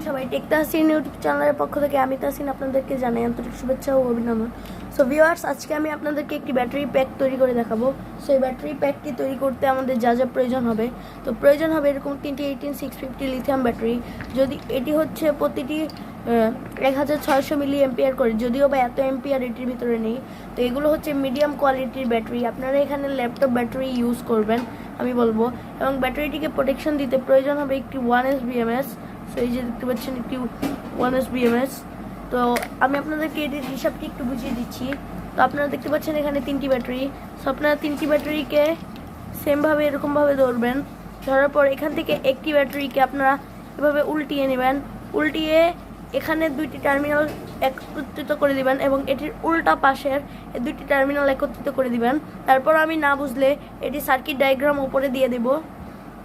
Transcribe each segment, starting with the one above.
সবাই take Tahsin YouTube চ্যানেলের পক্ষ থেকে আমি তাহসিন আপনাদেরকে জানাই আন্তরিক শুভেচ্ছা ও অভিনন্দন। সো ভিউয়ার্স, আজকে আমি আপনাদেরকে একটি ব্যাটারি প্যাক তৈরি করে দেখাবো। সো এই ব্যাটারি প্যাকটি তৈরি করতে আমাদের যা যা প্রয়োজন হবে, তো প্রয়োজন হবে এরকম 3টি 18650 লিথিয়াম ব্যাটারি। যদি এটি হচ্ছে প্রতিটি 1600 মিলি এম্পিয়ার করে, যদিও বা এত এম্পিয়ার এটির ভিতরে নেই। তো এগুলো হচ্ছে মিডিয়াম কোয়ালিটির ব্যাটারি। আপনারা এখানে ল্যাপটপ ব্যাটারি ইউজ করবেন আমি বলবো। এবং ব্যাটারিটিকে প্রোটেকশন দিতে প্রয়োজন হবে একটি 1S BMS। সো এই যে দেখতে পাচ্ছেন একটি 1S BMS। তো আমি আপনাদেরকে এটির হিসাবটি একটু বুঝিয়ে দিচ্ছি। তো আপনারা দেখতে পাচ্ছেন এখানে 3টি ব্যাটারি। সো আপনারা 3টি ব্যাটারিকে সেমভাবে এরকমভাবে ধরবেন। ধরার পর এখান থেকে একটি ব্যাটারিকে আপনারা এভাবে উল্টিয়ে নেবেন। উল্টিয়ে এখানে 2টি টার্মিনাল একত্রিত করে দিবেন এবং এটির উল্টা পাশের এই 2টি টার্মিনাল একত্রিত করে দিবেন। তারপর আমি না বুঝলে এটি সার্কিট ডায়াগ্রাম উপরে দিয়ে দেব।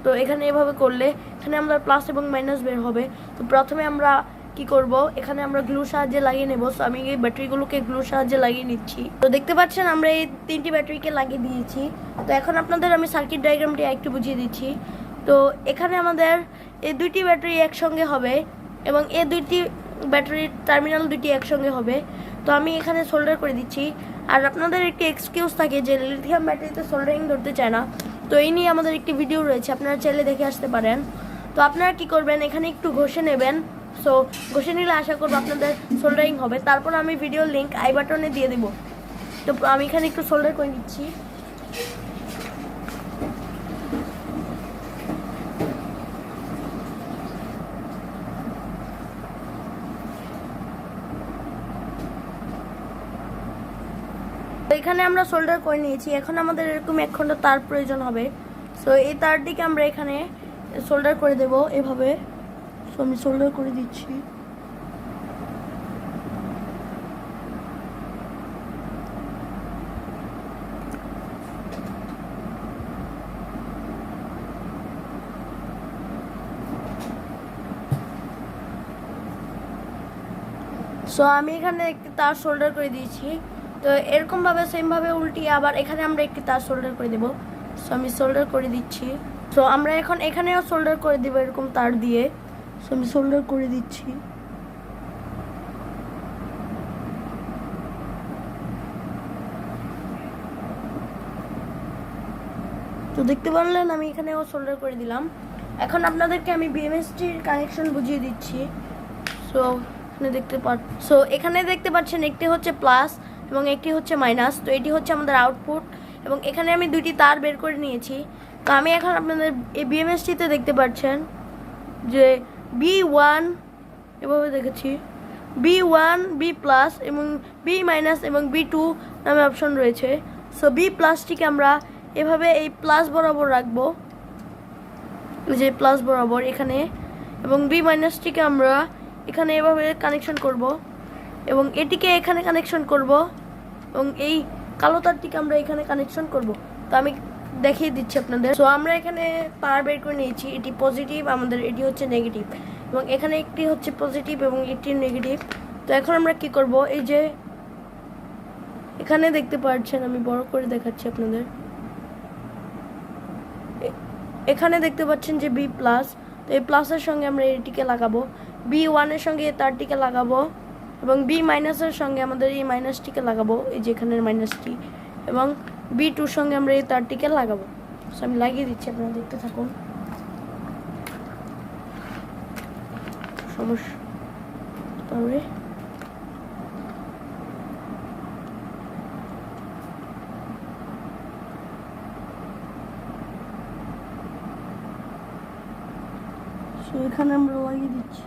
তো এখানে এভাবে করলে এখানে আমরা প্লাস এবং মাইনাস বের হবে। তো প্রথমে আমরা কি করব, এখানে আমরা গ্লুর সাহায্যে লাগিয়ে নেব। সো আমি এই ব্যাটারিগুলোকে গ্লুর সাহায্যে লাগিয়ে নিচ্ছি। তো দেখতে পাচ্ছেন আমরা এই 3টি ব্যাটারিকে লাগিয়ে দিয়েছি। তো এখন আপনাদের আমি সার্কিট ডায়াগ্রামটি একটু বুঝিয়ে দিচ্ছি। তো এখানে আমাদের এই 2টি ব্যাটারি একসঙ্গে হবে এবং এই 2টি ব্যাটারির টার্মিনাল 2টি একসঙ্গে হবে। তো আমি এখানে সোল্ডার করে দিচ্ছি। আর আপনাদের একটি এক্সকিউজ থাকে যে লিথিয়াম ব্যাটারিতে সোল্ডারিং ধরতে চায় না, তো এই নিয়ে আমাদের একটি ভিডিও রয়েছে, আপনারা চাইলে দেখে আসতে পারেন। তো আপনারা কি করবেন, এখানে একটু ঘষে নেবেন। সো ঘষে নিলে আশা করবো আপনাদের সোল্ডারিং হবে। তারপর আমি ভিডিওর লিঙ্ক আই বাটনে দিয়ে দেবো। তো আমি এখানে একটু সোল্ডার করে নিচ্ছি। এখানে আমরা সোল্ডার করে নিয়েছি। এখন আমাদের এরকম 1 খণ্ড তার প্রয়োজন হবে। সো এই তারটিকে আমরা এখানে সোল্ডার করে দেব এভাবে। সো আমি সোল্ডার করে দিচ্ছি। সো আমি এখানে একটি তার সোল্ডার করে দিয়েছি। তো এরকমভাবে সেমভাবে উল্টিয়ে আবার এখানে আমরা একটি তার সোল্ডার করে দেব। সো আমি সোল্ডার করে দিচ্ছি। সো আমরা এখন এখানেও সোল্ডার করে দেব এরকম তার দিয়ে। সো আমি সোল্ডার করে দিচ্ছি। তো দেখতে পারলেন আমি এখানেও সোল্ডার করে দিলাম। এখন আপনাদেরকে আমি বিএমএসটির কানেকশন বুঝিয়ে দিচ্ছি। সো এখানে দেখতে পাচ্ছেন একটি হচ্ছে প্লাস এবং একটি হচ্ছে মাইনাস। তো এটি হচ্ছে আমাদের আউটপুট এবং এখানে আমি 2টি তার বের করে নিয়েছি। তো আমি এখন আপনাদের এই বিএমএসটিতে দেখতে পাচ্ছেন যে B1 এভাবে দেখেছি, B1 B প্লাস এবং B মাইনাস এবং B2 নামে অপশন রয়েছে। সো B প্লাসটিকে আমরা এভাবে এই প্লাস বরাবর রাখবো, যে প্লাস বরাবর এখানে, এবং B মাইনাসটিকে আমরা এখানে এভাবে কানেকশন করব এবং এটিকে এখানে কানেকশন করব এবং এই কালো তারটিকে আমরা এখানে কানেকশন করব। তো আমি দেখিয়ে দিচ্ছি আপনাদের। সো আমরা এখানে তার বের করে নিয়েছি। এটি পজিটিভ, আমাদের এটি হচ্ছে নেগেটিভ এবং এখানে একটি হচ্ছে পজিটিভ এবং একটি নেগেটিভ। তো এখন আমরা কি করব, এই যে এখানে দেখতে পাচ্ছেন, আমি বড় করে দেখাচ্ছি আপনাদের। এখানে দেখতে পাচ্ছেন যে B প্লাস। তো এই প্লাসের সঙ্গে আমরা এটিকে লাগাবো, B1 এর সঙ্গে এই তারটিকে লাগাবো এবং B মাইনাসের সঙ্গে আমাদের এই মাইনাসটিকে লাগাবো, এই যে এখানের মাইনাসটি, এবং B2 সঙ্গে আমরা এই তারটিকে লাগাবো। সো আমি লাগিয়ে দিচ্ছি, আপনারা দেখতে থাকুন। সমস্যা তবে এখানে আমরা লাগিয়ে দিচ্ছি।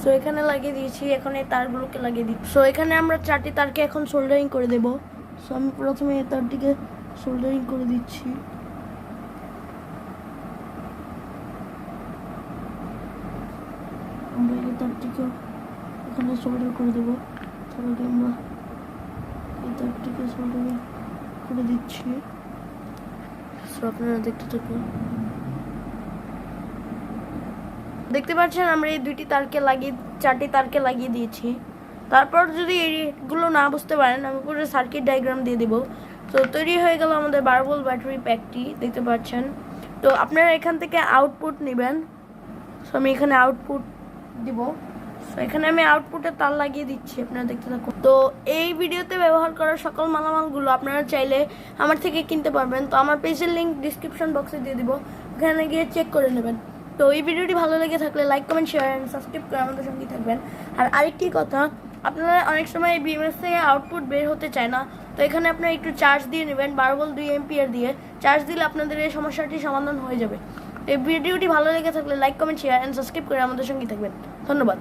সো এখানে লাগিয়ে দিয়েছি, এখন এই তারগুলোকে লাগিয়ে দিই। সো এখানে আমরা 4টি তারকে এখন সোল্ডারিং করে দেব। সো আমি প্রথমে এই তারটিকে সোল্ডারিং করে দিচ্ছি। তারটিকে এখানে সোল্ডার করে দেবো। তাহলে আমরা এই তারটিকে সোল্ডার করে দিচ্ছি। সো আপনারা দেখতে থাকুন। দেখতে পাচ্ছেন আমরা এই 4টি তারকে লাগিয়ে দিয়েছি। তারপর যদি এইগুলো না বুঝতে পারেন আমি পুরো সার্কিট ডায়াগ্রাম দিয়ে দেবো। তো তৈরি হয়ে গেল আমাদের 12 ভোল্ট ব্যাটারি প্যাকটি, দেখতে পাচ্ছেন। তো আপনারা এখান থেকে আউটপুট নেবেন। সো আমি এখানে আউটপুট দিব। সো এখানে আমি আউটপুটের তার লাগিয়ে দিচ্ছি, আপনারা দেখতে থাকুন। তো এই ভিডিওতে ব্যবহার করা সকল মালামালগুলো আপনারা চাইলে আমার থেকে কিনতে পারবেন। তো আমার পেজের লিঙ্ক ডিসক্রিপশন বক্সে দিয়ে দিব, ওখানে গিয়ে চেক করে নেবেন। তো এই ভিডিওটি ভালো লেগে থাকলে like, comment, share and subscribe করে আমাদের সঙ্গে থাকবেন। আর আরেকটি কথা, আপনারা অনেক সময় এই বিএমএস থেকে আউটপুট বের হতে চায় না, তো এখানে আপনারা একটু চার্জ দিয়ে নেবেন। 12 ভোল্ট 2 এম্পিয়ার দিয়ে চার্জ দিলে আপনাদের এই সমস্যাটি সমাধান হয়ে যাবে। এই ভিডিওটি ভালো লেগে থাকলে like, comment, share and subscribe করে আমাদের সঙ্গে থাকবেন। ধন্যবাদ।